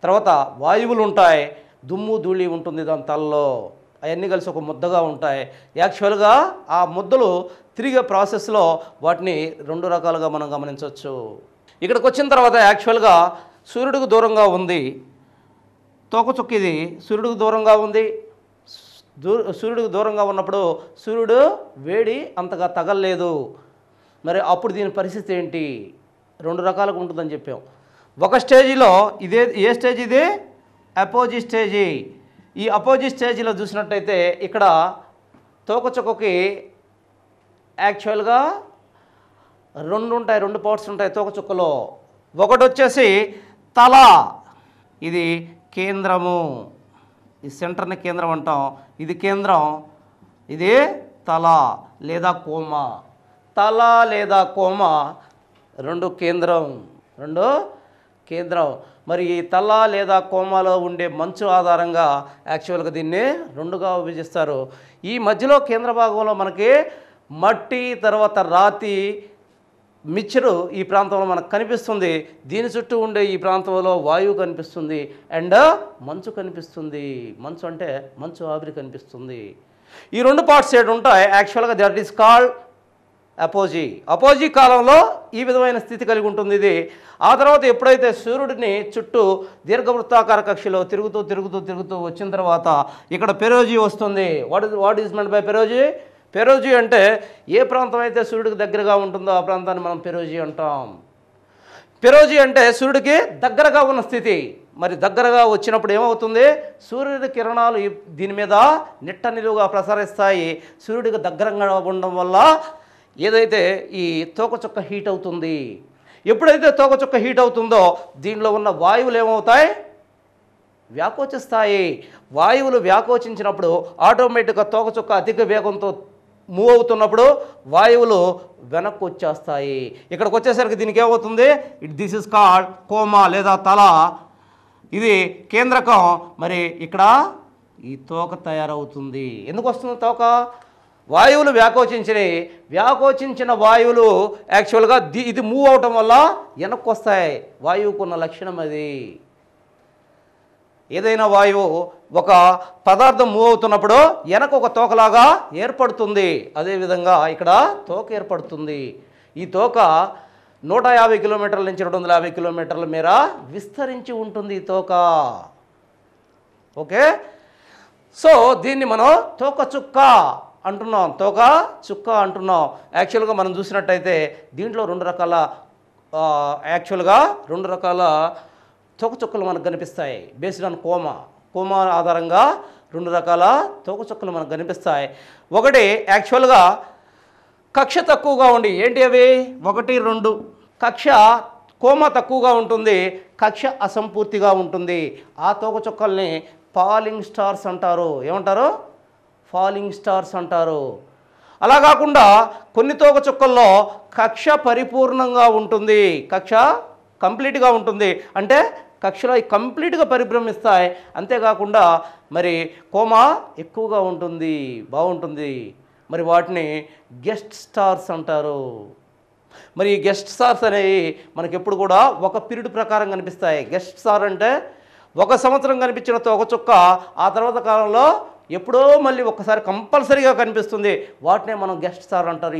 తర్వాత వాయువులు ఉంటాయి, దుమ్ము ధూళి ఉంటుంది దాని తలలో, అవన్నీ కలిసి ఒక ముద్దగా ఉంటాయి. యాక్చువల్గా ఆ ముద్దలు తిరిగే ప్రాసెస్లో వాటిని 2 రకాలుగా మనం గమనించవచ్చు. ఇక్కడికి వచ్చిన తర్వాత యాక్చువల్గా సూర్యుడికి దూరంగా ఉంది తోకచుక్క, ఇది సూర్యుడికి దూరంగా ఉంది. సూర్యుడికి దూరంగా ఉన్నప్పుడు సూర్యుడు వేడి అంతగా తగలలేదు. మరి అప్పుడు దీని పరిస్థితి ఏంటి, 2 రకాలుగా ఉంటుందని చెప్పాం. ఒక స్టేజీలో ఇదే, ఏ స్టేజ్ ఇది, అపోజీ స్టేజీ. ఈ అపోజీ స్టేజీలో చూసినట్టయితే ఇక్కడ తోకచుక్కకి యాక్చువల్గా 2 ఉంటాయి, 2 పార్ట్స్ ఉంటాయి తోకచుక్కలో. ఒకటి వచ్చేసి తల, ఇది కేంద్రము, ఈ సెంటర్ని కేంద్రం అంటాం, ఇది కేంద్రం, ఇది తల లేదా కోమ. తల లేదా కోమ 2 కేంద్రం, 2 కేంద్రం. మరి ఈ తల లేదా కోమలో ఉండే మంచు ఆధారంగా యాక్చువల్గా దీన్ని 2గా విభజిస్తారు. ఈ మధ్యలో కేంద్ర భాగంలో మనకి మట్టి, తర్వాత రాతి మిక్చరు ఈ ప్రాంతంలో మనకు కనిపిస్తుంది. దీని చుట్టూ ఉండే ఈ ప్రాంతంలో వాయువు కనిపిస్తుంది అండ్ మంచు కనిపిస్తుంది. మంచు అంటే మంచు ఆవిరి కనిపిస్తుంది. ఈ 2 పార్ట్స్ ఏడు ఉంటాయి. యాక్చువల్గా that is called apogee. Apogee కాలంలో ఈ విధమైన స్థితి కలిగి ఉంటుంది ఇది. ఆ తర్వాత ఎప్పుడైతే సూర్యుడిని చుట్టూ దీర్ఘవృత్తాకార కక్షలో తిరుగుతూ వచ్చిన తర్వాత ఇక్కడ పెరోజీ వస్తుంది. What is meant by perigee? Perigee అంటే ఏ ప్రాంతం అయితే సూర్యుడికి దగ్గరగా ఉంటుందో ఆ ప్రాంతాన్ని మనం పెరోజీ అంటాం. పెరోజీ అంటే సూర్యుడికి దగ్గరగా ఉన్న స్థితి. మరి దగ్గరగా వచ్చినప్పుడు ఏమవుతుంది, సూర్యుడి కిరణాలు దీని మీద నిట్ట నిలువుగా ప్రసరిస్తాయి. సూర్యుడికి దగ్గరగా ఉండడం వల్ల ఏదైతే ఈ తోకచుక్క హీట్ అవుతుంది. ఎప్పుడైతే తోకచుక్క హీట్ అవుతుందో దీనిలో ఉన్న వాయువులు ఏమవుతాయి, వ్యాకోచిస్తాయి. వాయువులు వ్యాకోచించినప్పుడు ఆటోమేటిక్గా తోకచుక్క అధిక వేగంతో మూవ్ అవుతున్నప్పుడు వాయువులు వెనక్కి వచ్చేస్తాయి. ఇక్కడికి వచ్చేసరికి దీనికి ఏమవుతుంది, దిస్ ఇస్ కాల్డ్ కోమా లేదా తల. ఇది కేంద్రకం. మరి ఇక్కడ ఈ తోక తయారవుతుంది. ఎందుకు వస్తుంది తోక? వాయువులు వ్యాకోచించిన వాయువులు యాక్చువల్గా ఇది మూవ్ అవటం వల్ల వెనక్కి వస్తాయి. వాయువుకున్న లక్షణం అది. ఏదైనా వాయువు ఒక పదార్థం మూవ్ అవుతున్నప్పుడు వెనక ఒక తోకలాగా ఏర్పడుతుంది. అదేవిధంగా ఇక్కడ తోక ఏర్పడుతుంది. ఈ తోక 150 కిలోమీటర్ల నుంచి 250 కిలోమీటర్ల మేర విస్తరించి ఉంటుంది ఈ తోక. ఓకే, సో దీన్ని మనం తోక చుక్క అంటున్నాం. యాక్చువల్గా మనం చూసినట్టయితే దీంట్లో రెండు రకాల తోక చుక్కలు మనకు కనిపిస్తాయి. బేస్డ్ ఆన్ కోమా ఆధారంగా 2 రకాల తోక చుక్కలు మనకు కనిపిస్తాయి. ఒకటి యాక్చువల్గా కక్ష తక్కువగా ఉండి, ఏంటి అవి? 1, 2 కక్ష కోమ తక్కువగా ఉంటుంది, కక్ష అసంపూర్తిగా ఉంటుంది. ఆ తోక చుక్కల్ని ఫాలింగ్ స్టార్స్ అంటారు. ఏమంటారు? ఫాలింగ్ స్టార్స్ అంటారు. అలా కాకుండా కొన్ని తోక చుక్కల్లో కక్ష పరిపూర్ణంగా ఉంటుంది, కక్ష కంప్లీట్గా ఉంటుంది. అంటే కక్షలో కంప్లీట్గా పరిభ్రమిస్తాయి. అంతేకాకుండా మరి కోమ ఎక్కువగా ఉంటుంది, బాగుంటుంది. మరి వాటిని గెస్ట్ స్టార్స్ అంటారు. మరి ఈ గెస్ట్ స్టార్స్ అనేవి మనకి ఎప్పుడు కూడా ఒక పీరియడ్ ప్రకారం కనిపిస్తాయి. గెస్ట్ స్టార్ అంటే 1 సంవత్సరం కనిపించిన తోక చుక్క ఆ తర్వాత కాలంలో ఎప్పుడో మళ్ళీ ఒక్కసారి కంపల్సరీగా కనిపిస్తుంది. వాటినే మనం గెస్ట్ స్టార్ అంటారు.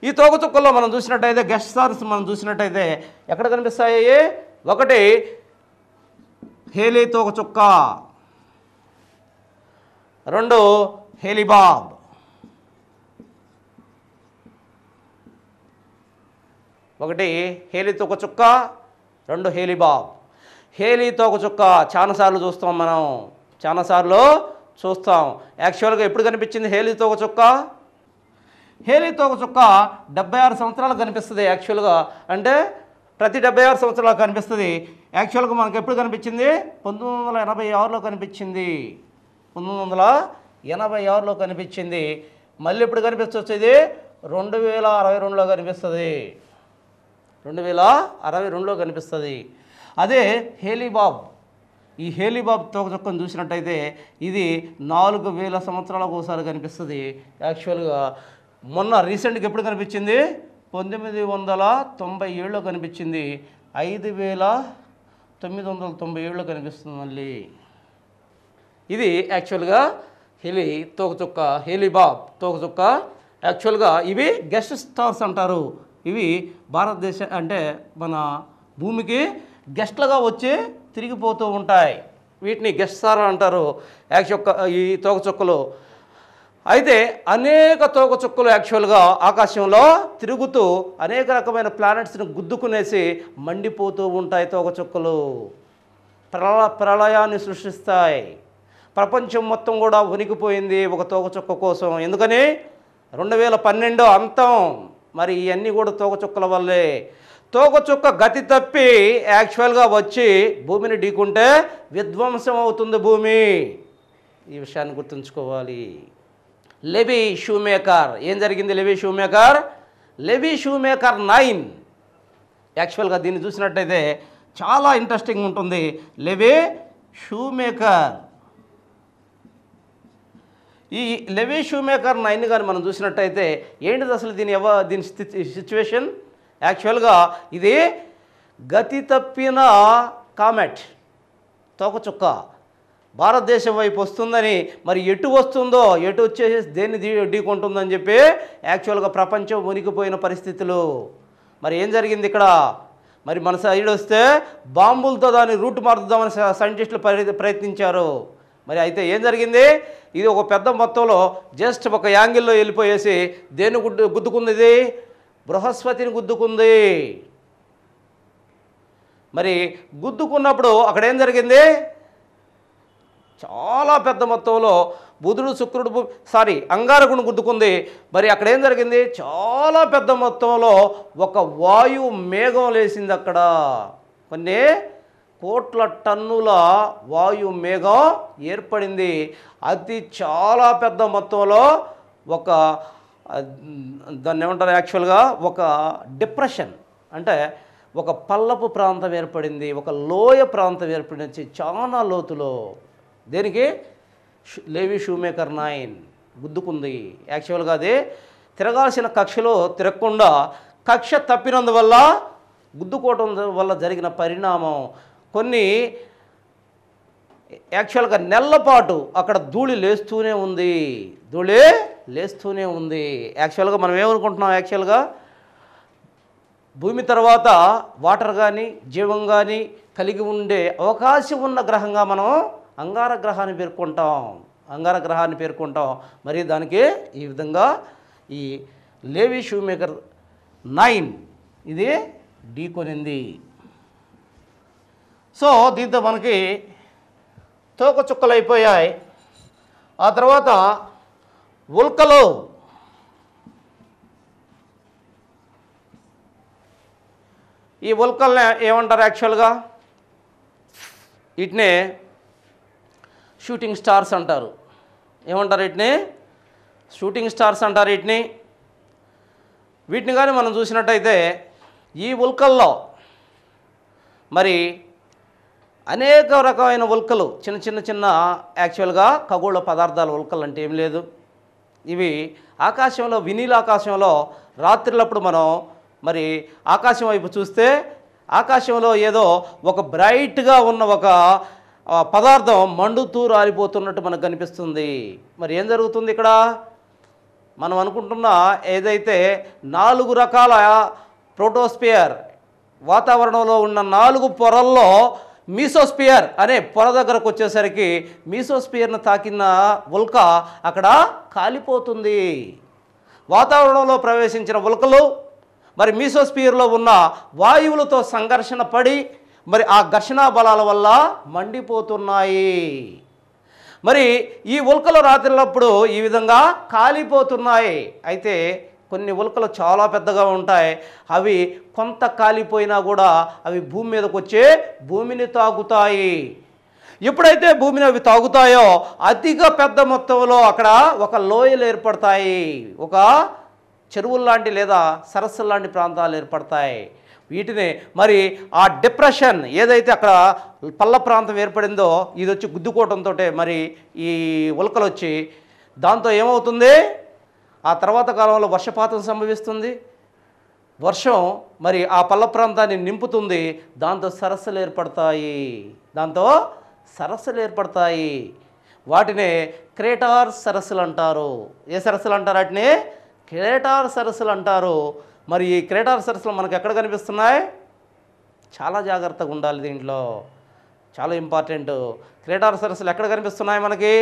ఈ తోక చుక్కలో మనం చూసినట్టయితే గెస్ట్ స్టార్స్ మనం చూసినట్టయితే ఎక్కడ కనిపిస్తాయి? ఒకటి హేలీ తోక చుక్క, 2 హేలీబాబ్, 1 హేలీ తోక చుక్క, 2 హేలీబాబ్. హేలీ తోక చుక్క చాలాసార్లు చూస్తాం. యాక్చువల్గా ఎప్పుడు కనిపించింది హేలీ తోక చుక్క? హేలీ తోక చుక్క 76 సంవత్సరాలు కనిపిస్తుంది. యాక్చువల్గా అంటే ప్రతి 76 సంవత్సరాలు కనిపిస్తుంది. యాక్చువల్గా మనకు ఎప్పుడు కనిపించింది? 1986లో కనిపించింది. 1986లో కనిపించింది. మళ్ళీ ఎప్పుడు కనిపించవచ్చు? ఇది 2062లో కనిపిస్తుంది. 2062లో కనిపిస్తుంది. అదే హేలీబాబ్. ఈ హేలీబాబ్ తోక చుక్కను చూసినట్టయితే ఇది 4000 సంవత్సరాలకు ఒకసారి కనిపిస్తుంది. యాక్చువల్గా మొన్న రీసెంట్గా ఎప్పుడు కనిపించింది? 1997లో కనిపించింది. 5997లో కనిపిస్తుంది మళ్ళీ. ఇది యాక్చువల్గా హేలీబాబ్ తోక చుక్క. యాక్చువల్గా ఇవి గెస్ట్ స్టార్స్ అంటారు. ఇవి భారతదేశం అంటే మన భూమికి గెస్ట్లుగా వచ్చి తిరిగిపోతూ ఉంటాయి. వీటిని గెస్ట్ స్టార్ అంటారు ఈ తోక చుక్కలు. అయితే అనేక తోక చుక్కలు యాక్చువల్గా ఆకాశంలో తిరుగుతూ అనేక రకమైన ప్లానెట్స్ని గుద్దుకునేసి మండిపోతూ ఉంటాయి. తోక చుక్కలు ప్రళయాన్ని సృష్టిస్తాయి. ప్రపంచం మొత్తం కూడా ఉనికిపోయింది ఒక తోక చుక్క కోసం. ఎందుకని? 2012 అంతం. మరి ఇవన్నీ కూడా తోక చుక్కల వల్లే. తోక చుక్క గతి తప్పి యాక్చువల్గా వచ్చి భూమిని ఢీకుంటే విధ్వంసం అవుతుంది భూమి. ఈ విషయాన్ని గుర్తుంచుకోవాలి. Levy Schumacher. ఏం జరిగింది? Levy Schumacher 9. యాక్చువల్గా దీన్ని చూసినట్టయితే చాలా ఇంట్రెస్టింగ్ ఉంటుంది. Levy Schumacher. ఈ లెవీ షూమేకర్ 9 కానీ మనం చూసినట్టయితే ఏంటిది అసలు దీని సిచ్యువేషన్? యాక్చువల్గా ఇది గతి తప్పిన కామెట్ తోక చుక్క భారతదేశం వైపు వస్తుందని, మరి ఎటు వస్తుందో, ఎటు వచ్చేసి దేన్ని ఢీకొంటుందని చెప్పి యాక్చువల్గా ప్రపంచం ఉనికిపోయిన పరిస్థితులు. మరి ఏం జరిగింది ఇక్కడ? మరి మన సైడ్ వస్తే బాంబులతో దాన్ని రూట్ మార్చుదామని సైంటిస్టులు ప్రయత్నించారు. మరి అయితే ఏం జరిగింది? ఇది ఒక పెద్ద మొత్తంలో జస్ట్ ఒక యాంగిల్లో వెళ్ళిపోయేసి దేన్ని గుద్దుకుంది? ఇది బృహస్పతిని గుద్దుకుంది. మరి గుద్దుకున్నప్పుడు అక్కడ ఏం జరిగింది? చాలా పెద్ద మొత్తంలో బుధుడు, శుక్రుడు, అంగారకుడు గుద్దుకుంది. మరి అక్కడ ఏం జరిగింది? చాలా పెద్ద మొత్తంలో ఒక వాయు మేఘం లేసింది. అక్కడ కొన్ని కోట్ల టన్నుల వాయు మేఘం ఏర్పడింది. అది చాలా పెద్ద మొత్తంలో ఒక దాన్ని ఏమంటారు? యాక్చువల్గా ఒక డిప్రెషన్ అంటే ఒక పల్లపు ప్రాంతం ఏర్పడింది, ఒక లోయ ప్రాంతం ఏర్పడింది చాలా లోతులో. దేనికి? లేవి షూమేకర్ 9 గుద్దుకుంది. యాక్చువల్గా అది తిరగాల్సిన కక్షలో తిరగకుండా కక్ష తప్పినందువల్ల గుద్దుకోవటం వల్ల జరిగిన పరిణామం. కొన్ని యాక్చువల్గా నెలల పాటు అక్కడ ధూళి లేస్తూనే ఉంది. యాక్చువల్గా మనం ఏమనుకుంటున్నాం, యాక్చువల్గా భూమి తర్వాత వాటర్ కానీ జీవం కానీ కలిగి ఉండే అవకాశం ఉన్న గ్రహంగా మనం అంగారగ్రహాన్ని పేర్కొంటాం. మరి దానికి ఈ విధంగా ఈ లేవి షూమేకర్ 9 ఇది ఢీకొనింది. సో దీంతో మనకి తోక చుక్కలు అయిపోయాయి. ఆ తర్వాత ఉల్కలు, ఈ ఉల్కల్ని ఏమంటారు? యాక్చువల్గా వీటిని షూటింగ్ స్టార్స్ అంటారు. ఏమంటారు వీటిని? షూటింగ్ స్టార్స్ అంటారు వీటిని కానీ మనం చూసినట్టయితే ఈ ఉల్కల్లో మరి అనేక రకమైన ఉల్కలు, చిన్న యాక్చువల్గా ఖగోళ పదార్థాల ఉల్కలు అంటే ఏం లేదు. ఇవి ఆకాశంలో, వినీల ఆకాశంలో రాత్రులప్పుడు మనం మరి ఆకాశం వైపు చూస్తే ఆకాశంలో ఏదో ఒక బ్రైట్గా ఉన్న ఒక పదార్థం మండుతూ రాలిపోతున్నట్టు మనకు కనిపిస్తుంది. మరి ఏం జరుగుతుంది ఇక్కడ? మనం అనుకుంటున్న ఏదైతే 4 రకాల ప్రోటోస్పియర్ వాతావరణంలో ఉన్న 4 పొరల్లో మీసోస్పియర్ అనే పొర దగ్గరకు వచ్చేసరికి మీసోస్పియర్ను తాకిన ఉల్క అక్కడ కాలిపోతుంది. వాతావరణంలో ప్రవేశించిన ఉల్కలు మరి మీసోస్పియర్లో ఉన్న వాయువులతో సంఘర్షణ పడి మరి ఆ ఘర్షణా బలాల వల్ల మండిపోతున్నాయి. మరి ఈ ఉల్కలు రాత్రిలప్పుడు ఈ విధంగా కాలిపోతున్నాయి. అయితే కొన్ని ఉల్కలు చాలా పెద్దగా ఉంటాయి. అవి కొంత కాలిపోయినా కూడా అవి భూమి మీదకి వచ్చి భూమిని తాగుతాయి. ఎప్పుడైతే భూమిని అవి తాగుతాయో అతిగా పెద్ద మొత్తంలో అక్కడ ఒక లోయలు ఏర్పడతాయి, ఒక చెరువులు లాంటి లేదా సరస్సులు లాంటి ప్రాంతాలు ఏర్పడతాయి. వీటిని మరి ఆ డిప్రెషన్ ఏదైతే అక్కడ పల్ల ప్రాంతం ఏర్పడిందో ఇది వచ్చి గుద్దుకోవడంతో మరి ఈ ఉల్కలు వచ్చి దాంతో ఏమవుతుంది? ఆ తర్వాత కాలంలో వర్షపాతం సంభవిస్తుంది. వర్షం మరి ఆ పల్ల ప్రాంతాన్ని నింపుతుంది. దాంతో సరస్సులు ఏర్పడతాయి. వాటిని క్రేటార్ సరస్సులు అంటారు. ఏ సరస్సులు అంటారు? వాటిని క్రేటార్ సరస్సులు అంటారు. మరి ఈ క్రేటార్ సరస్సులు మనకు ఎక్కడ కనిపిస్తున్నాయి? చాలా జాగ్రత్తగా ఉండాలి, దీంట్లో చాలా ఇంపార్టెంట్. క్రేటార్ సరస్సులు ఎక్కడ కనిపిస్తున్నాయి మనకి?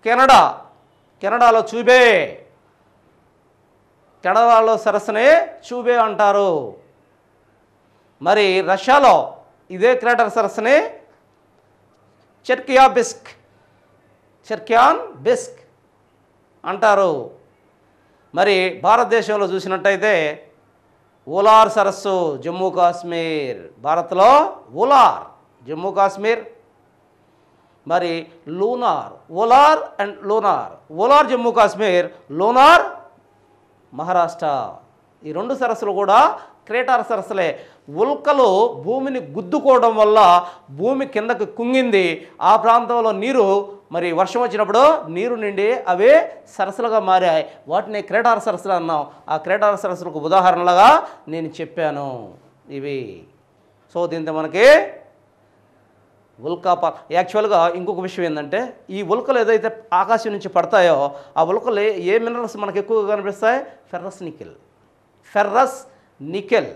కెనడాలో కెనడాలో సరస్సుని చూబే అంటారు. మరి రష్యాలో ఇదే క్రేటర్ సరస్సుని చెర్కియాన్ బిస్క్ అంటారు. మరి భారతదేశంలో చూసినట్టయితే ఊలార్ సరస్సు జమ్మూ కాశ్మీర్, భారత్లో ఊలార్ జమ్మూ కాశ్మీర్. మరి ఊలార్ జమ్మూ కాశ్మీర్, లూనార్ మహారాష్ట్ర. ఈ 2 సరస్సులు కూడా క్రేటార్ సరస్సులే. ఉల్కలు భూమిని గుద్దుకోవడం వల్ల భూమి కిందకు కుంగింది. ఆ ప్రాంతంలో నీరు మరి వర్షం వచ్చినప్పుడు నీరు నిండి అవి సరస్సులుగా మారాయి. వాటిని క్రేటార్ సరస్సులు అన్నాం. ఆ క్రేటార్ సరస్సులకు ఉదాహరణలుగా నేను చెప్పాను ఇవి. సో దీంతో మనకి యాక్చువల్గా ఇంకొక విషయం ఏంటంటే ఈ ఉల్కలు ఏదైతే ఆకాశం నుంచి పడతాయో ఆ ఉల్కలు ఏ మినరల్స్ మనకు ఎక్కువగా కనిపిస్తాయి? Ferrous nickel.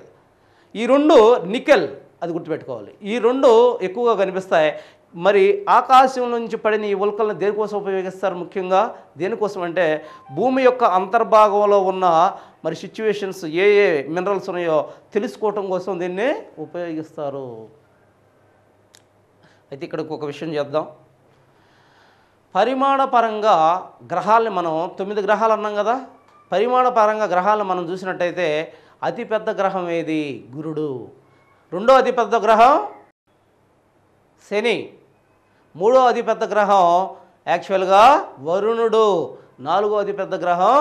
ఈ 2 నికెల్, అది గుర్తుపెట్టుకోవాలి. ఈ 2 ఎక్కువగా కనిపిస్తాయి. మరి ఆకాశం నుంచి పడిన ఈ ఉల్కలను దేనికోసం ఉపయోగిస్తారు? ముఖ్యంగా దేనికోసం అంటే భూమి యొక్క అంతర్భాగంలో ఉన్న మరి సిచ్యువేషన్స్ ఏ మినరల్స్ ఉన్నాయో తెలుసుకోవటం కోసం దీన్ని ఉపయోగిస్తారు. అయితే ఇక్కడ ఒక విషయం చేద్దాం. పరిమాణపరంగా గ్రహాలని మనం 9 గ్రహాలు అన్నాం కదా. పరిమాణపరంగా గ్రహాలను మనం చూసినట్టయితే అతిపెద్ద గ్రహం ఏది? గురుడు. రెండో అతిపెద్ద గ్రహం శని. మూడో అతిపెద్ద గ్రహం యాక్చువల్గా వరుణుడు. 4వ అతిపెద్ద గ్రహం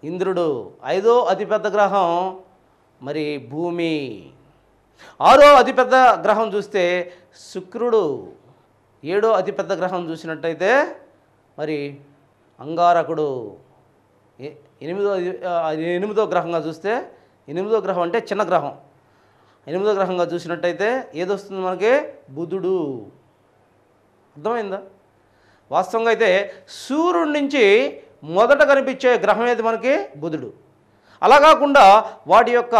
ఇంద్రుడు. 5వ అతిపెద్ద గ్రహం మరి భూమి. ఆరో అతిపెద్ద గ్రహం చూస్తే శుక్రుడు. ఏడో అతిపెద్ద గ్రహం చూసినట్టయితే మరి అంగారకుడు. ఎనిమిదో గ్రహంగా చూస్తే, ఎనిమిదో గ్రహం అంటే చిన్న గ్రహం, ఎనిమిదో గ్రహంగా చూసినట్టయితే ఏదొస్తుంది మనకి? బుధుడు. అర్థమైందా? వాస్తవంగా అయితే సూర్యుడి నుంచి మొదట కనిపించే గ్రహం ఏది మనకి? బుధుడు. అలా కాకుండా వాటి యొక్క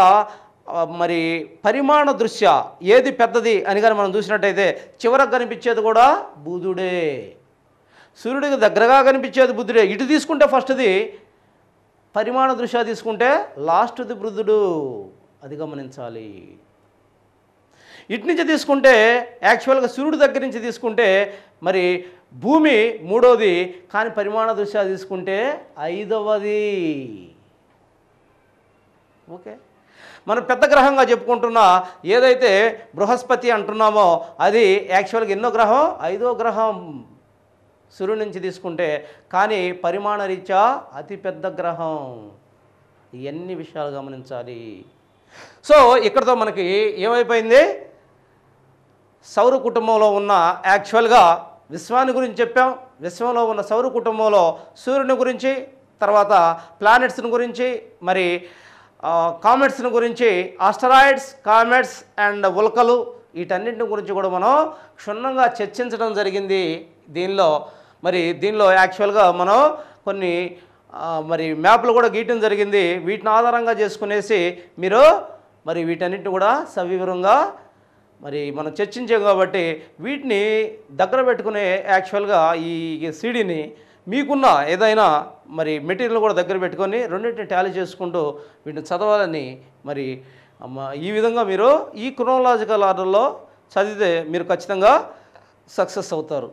మరి పరిమాణ దృష్ట్యా ఏది పెద్దది అని కానీ మనం చూసినట్టయితే చివరకు కనిపించేది కూడా బుధుడే. సూర్యుడికి దగ్గరగా కనిపించేది బుధుడే. ఇటు తీసుకుంటే ఫస్ట్ది, పరిమాణ దృష్ట్యా తీసుకుంటే లాస్ట్ది బుధుడు. అది గమనించాలి. ఇటు నుంచి తీసుకుంటే యాక్చువల్గా సూర్యుడి దగ్గర నుంచి తీసుకుంటే మరి భూమి మూడోది, కానీ పరిమాణ దృష్ట్యా తీసుకుంటే ఐదవది. ఓకే, మనం పెద్ద గ్రహంగా చెప్పుకుంటున్న ఏదైతే బృహస్పతి అంటున్నామో అది యాక్చువల్గా ఎన్నో గ్రహం? ఐదో గ్రహం సూర్యుడి నుంచి తీసుకుంటే, కానీ పరిమాణ రీత్యా అతిపెద్ద గ్రహం. ఇవన్నీ విషయాలు గమనించాలి. సో ఇక్కడతో మనకి ఏమైపోయింది? సౌర కుటుంబంలో ఉన్న యాక్చువల్గా విశ్వాన్ని గురించి చెప్పాం. విశ్వంలో ఉన్న సౌర కుటుంబంలో సూర్యుని గురించి, తర్వాత ప్లానెట్స్ని గురించి, మరి కామెట్స్ని గురించి, ఆస్టరాయిడ్స్, కామెట్స్ అండ్ ఉల్కలు, వీటన్నింటి గురించి కూడా మనం క్షుణ్ణంగా చర్చించడం జరిగింది దీనిలో యాక్చువల్గా మనం కొన్ని మరి మ్యాప్లు కూడా గీయటం జరిగింది. వీటిని ఆధారంగా చేసుకునేసి మీరు మరి వీటన్నిటిని కూడా సవివరంగా మరి మనం చర్చించాం. కాబట్టి వీటిని దగ్గర పెట్టుకునే యాక్చువల్గా ఈ సీడీని మీకున్న ఏదైనా మరి మెటీరియల్ కూడా దగ్గర పెట్టుకొని రెండింటిని టాలీ చేసుకుంటూ వీటిని చదవాలని మరి ఈ విధంగా మీరు ఈ క్రోనలాజికల్ ఆర్డర్లో చదివితే మీరు ఖచ్చితంగా సక్సెస్ అవుతారు.